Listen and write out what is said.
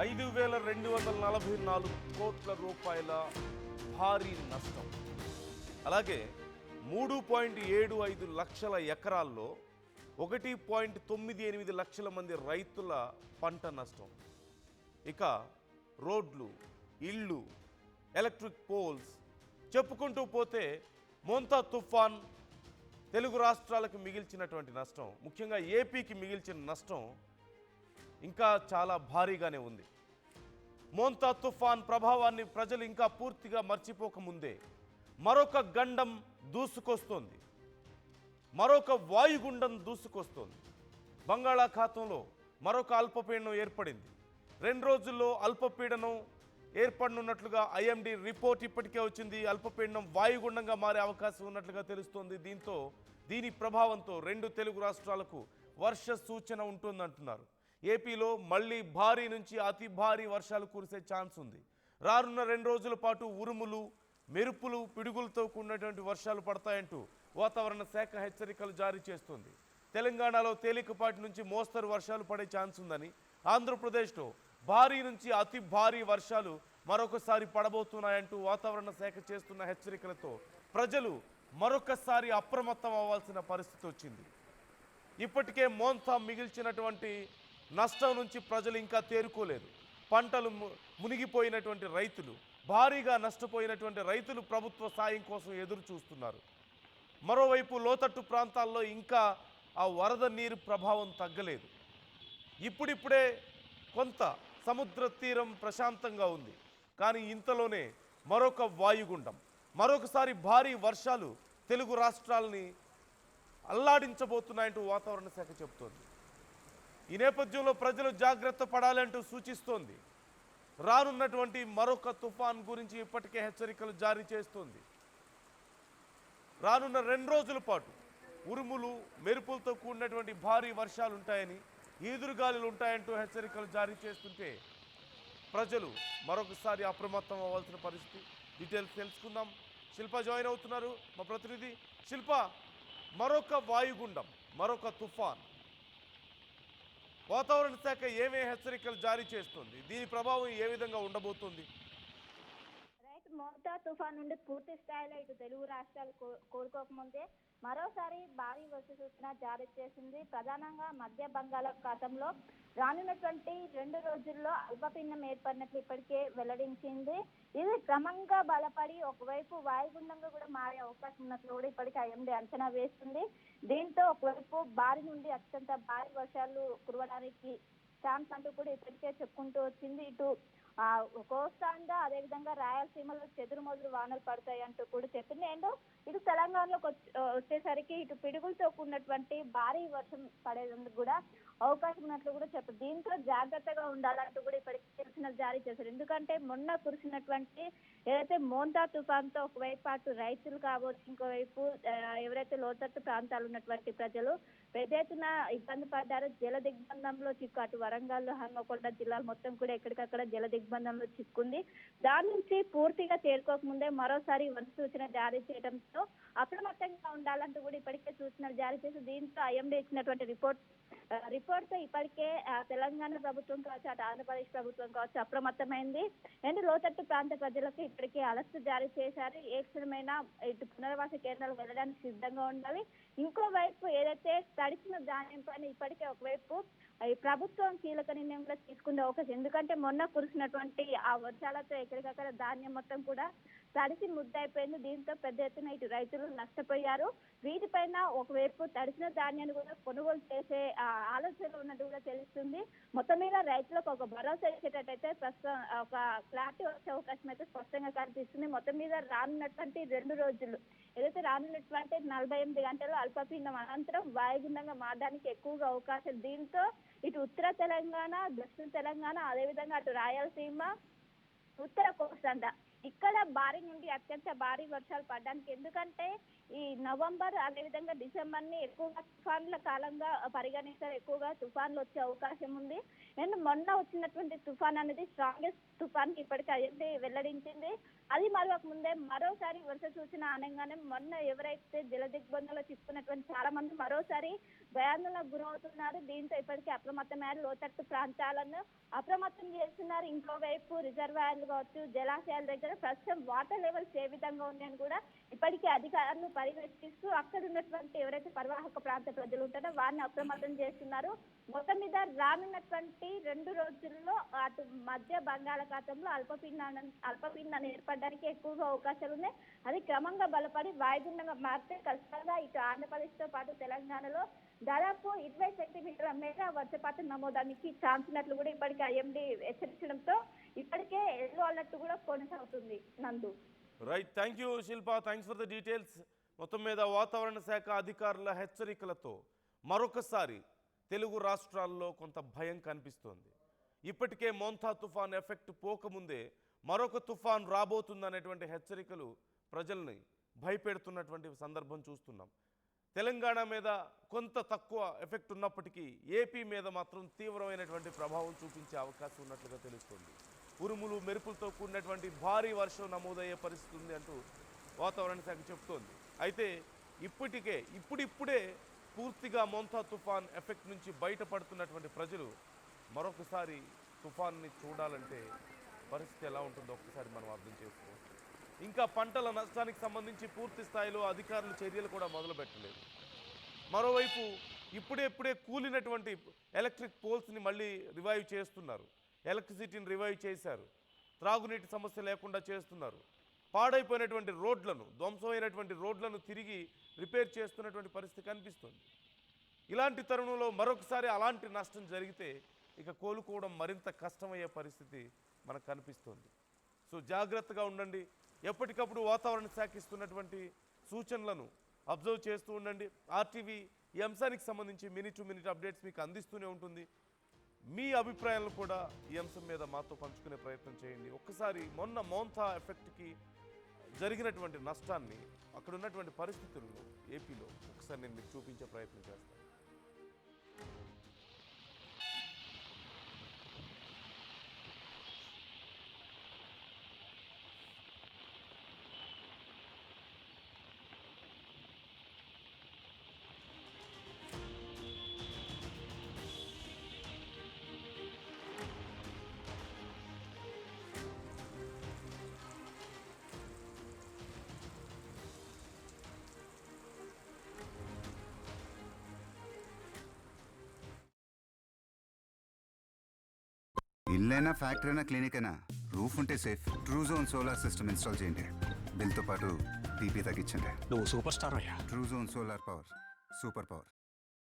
5,244 కోట్ల రూపాయల భారీ నష్టం. అలాగే 3.75 లక్షల ఎకరాల్లో 1.98 లక్షల మంది రైతుల పంట నష్టం. ఇక రోడ్లు, ఇళ్ళు, ఎలక్ట్రిక్ పోల్స్ చెప్పుకుంటూ పోతే మోంతా తుఫాన్ తెలుగు రాష్ట్రాలకు మిగిల్చినటువంటి నష్టం, ముఖ్యంగా ఏపీకి మిగిల్చిన నష్టం ఇంకా చాలా భారీగానే ఉంది. మోంతా తుఫాన్ ప్రభావాన్ని ప్రజలు ఇంకా పూర్తిగా మర్చిపోకముందే మరొక గండం దూసుకొస్తోంది, మరొక వాయుగుండం దూసుకొస్తోంది. బంగాళాఖాతంలో మరొక అల్పపీడనం ఏర్పడింది. 2 రోజుల్లో అల్పపీడనం ఏర్పడనున్నట్లుగా ఐఎండీ రిపోర్ట్ ఇప్పటికే వచ్చింది. అల్పపీడనం వాయుగుండంగా మారే అవకాశం ఉన్నట్లుగా తెలుస్తోంది. దీని ప్రభావంతో 2 తెలుగు రాష్ట్రాలకు వర్ష సూచన ఉంటుందంటున్నారు. ఏపీలో మళ్ళీ భారీ నుంచి అతి భారీ వర్షాలు కురిసే ఛాన్స్ ఉంది. రానున్న 2 రోజుల పాటు ఉరుములు, మెరుపులు, పిడుగులతో కూడినటువంటి వర్షాలు పడతాయంటూ వాతావరణ శాఖ హెచ్చరికలు జారీ చేస్తుంది. తెలంగాణలో తేలికపాటి నుంచి మోస్తరు వర్షాలు పడే ఛాన్స్ ఉందని, ఆంధ్రప్రదేశ్లో భారీ నుంచి అతి భారీ వర్షాలు మరొకసారి పడబోతున్నాయంటూ వాతావరణ శాఖ చేస్తున్న హెచ్చరికలతో ప్రజలు మరొకసారి అప్రమత్తం అవ్వాల్సిన పరిస్థితి వచ్చింది. ఇప్పటికే మోంతా మిగిల్చినటువంటి నష్టం నుంచి ప్రజలు ఇంకా తేరుకోలేదు. పంటలు మునిగిపోయినటువంటి రైతులు, భారీగా నష్టపోయినటువంటి రైతులు ప్రభుత్వ సాయం కోసం ఎదురు చూస్తున్నారు. మరోవైపు లోతట్టు ప్రాంతాల్లో ఇంకా ఆ వరద నీరు ప్రభావం తగ్గలేదు. ఇప్పుడిప్పుడే కొంత సముద్ర తీరం ప్రశాంతంగా ఉంది. కానీ ఇంతలోనే మరొక వాయుగుండం, మరొకసారి భారీ వర్షాలు తెలుగు రాష్ట్రాలని అల్లాడించబోతున్నాయంటూ వాతావరణ శాఖ చెబుతోంది. ఈ నేపథ్యంలో ప్రజలు జాగ్రత్త పడాలంటూ సూచిస్తోంది. రానున్నటువంటి మరొక తుఫాన్ గురించి ఇప్పటికే హెచ్చరికలు జారీ చేస్తోంది. రానున్న 2 రోజుల పాటు ఉరుములు, మెరుపులతో కూడినటువంటి భారీ వర్షాలు ఉంటాయని, ఈదురుగాలులు ఉంటాయంటూ హెచ్చరికలు జారీ చేస్తుంటే ప్రజలు మరొకసారి అప్రమత్తం అవ్వాల్సిన పరిస్థితి. డీటెయిల్స్ తెలుసుకుందాం. శిల్ప జాయిన్ అవుతున్నారు, మా ప్రతినిధి. శిల్ప, మరొక వాయుగుండం, మరొక తుఫాన్, వాతావరణ శాఖ ఏమే హెచ్చరికలు జారీ చేస్తుంది? దీని ప్రభావం ఏ విధంగా ఉండబోతుంది? మోంతా తుఫాన్ నుండి పూర్తి స్థాయిలో ఇటు తెలుగు రాష్ట్రాలు కోలుకోకముందే మరోసారి భారీ వర్ష సూచన జారీ చేసింది. ప్రధానంగా మధ్య బంగాళాఖాతంలో రానున్నటువంటి 2 రోజుల్లో అల్పపీడనం ఏర్పడినట్లు ఇప్పటికే వెల్లడించింది. ఇది క్రమంగా బలపడి ఒకవైపు వాయుగుండంగా కూడా మారే అవకాశం ఉన్నట్లు కూడా ఇప్పటికే ఐఎండీ అంచనా వేస్తుంది. దీంతో ఒకవైపు భారీ నుండి అత్యంత భారీ వర్షాలు కురవడానికి ఛాన్స్ అంటూ కూడా ఇప్పటికే చెప్పుకుంటూ వచ్చింది. ఇటు కోస్తాంధ్ర, అదేవిధంగా రాయలసీమలో చెదురుమదురు వానలు పడతాయి అంటూ కూడా చెప్పింది. అండ్ ఇటు తెలంగాణలోకి వచ్చేసరికి ఇటు పిడుగులతో కూడినటువంటి భారీ వర్షం పడేందుకు కూడా అవకాశం ఉన్నట్లు కూడా చెప్పారు. దీంతో జాగ్రత్తగా ఉండాలంటూ కూడా ఇప్పటికీ సూచనలు జారీ చేశారు. ఎందుకంటే మొన్న కురిసినటువంటి ఏదైతే మోంతా తుఫాన్తో ఒకవైపు అటు రైతులు కావచ్చు, ఇంకోవైపు ఎవరైతే లోతట్టు ప్రాంతాలు ఉన్నటువంటి ప్రజలు పెద్ద ఎత్తున ఇబ్బంది పడ్డారు. జల దిగ్బంధంలో చిక్కు, అటు వరంగల్, హన్మకొండ జిల్లాలు మొత్తం కూడా ఎక్కడికక్కడ జల దిగ్బంధంలో చిక్కుంది. దాని నుంచి పూర్తిగా తేరుకోకముందే మరోసారి వర్ష సూచన జారీ చేయడంతో అప్రమత్తంగా ఉండాలంటూ కూడా ఇప్పటికే సూచనలు జారీ చేసి, దీంతో ఐఎండీ ఇచ్చినటువంటి రిపోర్ట్తో ఇప్పటికే తెలంగాణ ప్రభుత్వం కావచ్చు, అటు ఆంధ్రప్రదేశ్ ప్రభుత్వం కావచ్చు అప్రమత్తమైంది. అండ్ లోతట్టు ప్రాంత ప్రజలకు ఇప్పటికే అలర్ట్ జారీ చేశారు. ఏ క్షణమైనా ఇటు పునర్వాస కేంద్రాలకు వెళ్ళడానికి సిద్ధంగా ఉండాలి. ఇంకోవైపు ఏదైతే తడిసిన ధాన్యం పైన ఇప్పటికే ఒకవైపు ఈ ప్రభుత్వం కీలక నిర్ణయం కూడా తీసుకునే అవకాశం. ఎందుకంటే మొన్న కురిసినటువంటి ఆ వర్షాలతో ఎక్కడికక్కడ ధాన్యం మొత్తం కూడా తడిసి ముద్దయిపోయింది. దీంతో పెద్ద ఎత్తున ఇటు రైతులు నష్టపోయారు. వీటిపైన ఒకవైపు తడిసిన ధాన్యాన్ని కూడా కొనుగోలు చేసే ఆలోచనలు ఉన్నట్టు కూడా తెలుస్తుంది. మొత్తం మీద రైతులకు ఒక భరోసా ఇచ్చేటట్టయితే ప్రస్తుతం ఒక క్లారిటీ వచ్చే అవకాశం అయితే స్పష్టంగా కనిపిస్తుంది. మొత్తం మీద రానున్నటువంటి 2 రోజులు ఏదైతే రానున్నటువంటి 48 గంటలు అల్పపీడనం అనంతరం వాయుగుండంగా మారడానికి ఎక్కువగా అవకాశం. దీంతో ఇటు ఉత్తర తెలంగాణ, దక్షిణ తెలంగాణ, అదేవిధంగా అటు రాయలసీమ, ఉత్తర కోస్తాంధ్ర ఇక్కడ భారీ నుండి అత్యంత భారీ వర్షాలు పడడానికి, ఎందుకంటే ఈ నవంబర్ అదేవిధంగా డిసెంబర్ని ఎక్కువగా తుఫాన్ల కాలంగా పరిగణిస్తారు. ఎక్కువగా తుఫాన్లు వచ్చే అవకాశం ఉంది. అండ్ మొన్న వచ్చినటువంటి తుఫాన్ అనేది స్ట్రాంగెస్ట్ తుఫాన్ ఇప్పటికీ అయ్యింది వెల్లడించింది. అది మరొక ముందే మరోసారి వర్ష సూచన అనగానే మొన్న ఎవరైతే జల దిగ్బంధంలో చిక్కుకున్నటువంటి చాలా మంది మరోసారి భయాందోళనకు గురవుతున్నారు. దీంతో ఇప్పటికీ అప్రమత్తమైన లోతట్టు ప్రాంతాలను అప్రమత్తం చేస్తున్నారు. ఇంకోవైపు రిజర్వాయర్లు కావచ్చు, జలాశయాల దగ్గర ప్రస్తుతం వాటర్ లెవెల్స్ ఏ విధంగా ఉన్నాయని కూడా ఇప్పటికీ అధికారులు పర్యవేక్షిస్తూ అక్కడ ఉన్నటువంటి ఎవరైతే పరివాహక ప్రాంత ప్రజలు ఉంటారో వారిని అప్రమత్తం చేస్తున్నారు. మొత్తం మీద రానున్నటువంటి 2 రోజుల్లో అటు మధ్య బంగాళాఖాతంలో అల్పపీడనం ఏర్పడడానికి ఎక్కువగా అవకాశాలు ఉన్నాయి. అది క్రమంగా బలపడి వాయుగుండంగా మారితే ఖచ్చితంగా ఇటు ఆంధ్రప్రదేశ్తో పాటు తెలంగాణలో దాదాపు 20 సెంటీమీటర్ల మేర వర్షపాతం నమోదానికి ఛాన్స్ ఉన్నట్లు కూడా ఇప్పటికే ఐఎండీ హెచ్చరించడంతో ఇప్పటికే ఎల్లో అలర్ట్ కూడా కొనసాగుతుంది. నందు. Right, thank you Shilpa, thanks for the details. మొత్తం మీద వాతావరణ శాఖ అధికారుల హెచ్చరికలతో మరొకసారి తెలుగు రాష్ట్రాల్లో కొంత భయం కనిపిస్తోంది. ఇప్పటికే మోంతా తుఫాన్ ఎఫెక్ట్ పోకముందే మరొక తుఫాన్ రాబోతుందనేటువంటి హెచ్చరికలు ప్రజల్ని భయపెడుతున్నటువంటి సందర్భం చూస్తున్నాం. తెలంగాణ మీద కొంత తక్కువ ఎఫెక్ట్ ఉన్నప్పటికీ ఏపీ మీద మాత్రం తీవ్రమైనటువంటి ప్రభావం చూపించే అవకాశం ఉన్నట్లుగా తెలుస్తుంది. ఉరుములు మెరుపులతో కూడినటువంటి భారీ వర్షం నమోదయ్యే పరిస్థితి ఉంది అంటూ వాతావరణ శాఖ చెబుతోంది. అయితే ఇప్పుడిప్పుడే పూర్తిగా మోంతా తుఫాన్ ఎఫెక్ట్ నుంచి బయటపడుతున్నటువంటి ప్రజలు మరొకసారి తుఫాన్ని చూడాలంటే పరిస్థితి ఎలా ఉంటుందో ఒక్కసారి మనం అర్థం చేసుకోవచ్చు. ఇంకా పంటల నష్టానికి సంబంధించి పూర్తి స్థాయిలో అధికారులు చర్యలు కూడా మొదలుపెట్టలేదు. మరోవైపు ఇప్పుడే కూలినటువంటి ఎలక్ట్రిక్ పోల్స్ని మళ్ళీ రివైవ్ చేస్తున్నారు. ఎలక్ట్రిసిటీని రివైవ్ చేశారు. త్రాగునీటి సమస్య లేకుండా చేస్తున్నారు. పాడైపోయినటువంటి రోడ్లను, ధ్వంసమైనటువంటి రోడ్లను తిరిగి రిపేర్ చేస్తున్నటువంటి పరిస్థితి కనిపిస్తుంది. ఇలాంటి తరుణంలో మరొకసారి అలాంటి నష్టం జరిగితే ఇక కోలుకోవడం మరింత కష్టమయ్యే పరిస్థితి మనకు కనిపిస్తుంది. సో జాగ్రత్తగా ఉండండి. ఎప్పటికప్పుడు వాతావరణ శాఖ ఇస్తున్నటువంటి సూచనలను అబ్జర్వ్ చేస్తూ ఉండండి. ఆర్టీవీ ఈ అంశానికి సంబంధించి మినిట్ టు మినిట్ అప్డేట్స్ మీకు అందిస్తూనే ఉంటుంది. మీ అభిప్రాయాలను కూడా ఈ అంశం మీద మాతో పంచుకునే ప్రయత్నం చేయండి. ఒక్కసారి మొన్న మోంతా ఎఫెక్ట్కి జరిగినటువంటి నష్టాన్ని, అక్కడ ఉన్నటువంటి పరిస్థితులను ఏపీలో ఒకసారి నేను మీకు చూపించే ప్రయత్నం చేస్తాను. ఇల్లైనా ఫ్యాక్టరీ అయినా క్లినిక్ అయినా రూఫ్ ఉంటే safe. Truzon solar system install చేయండి. బిల్తో పాటు టీపీ తగ్గించండి. నువ్వు సూపర్ స్టార్ అయ్యా. Truzon solar power, super power.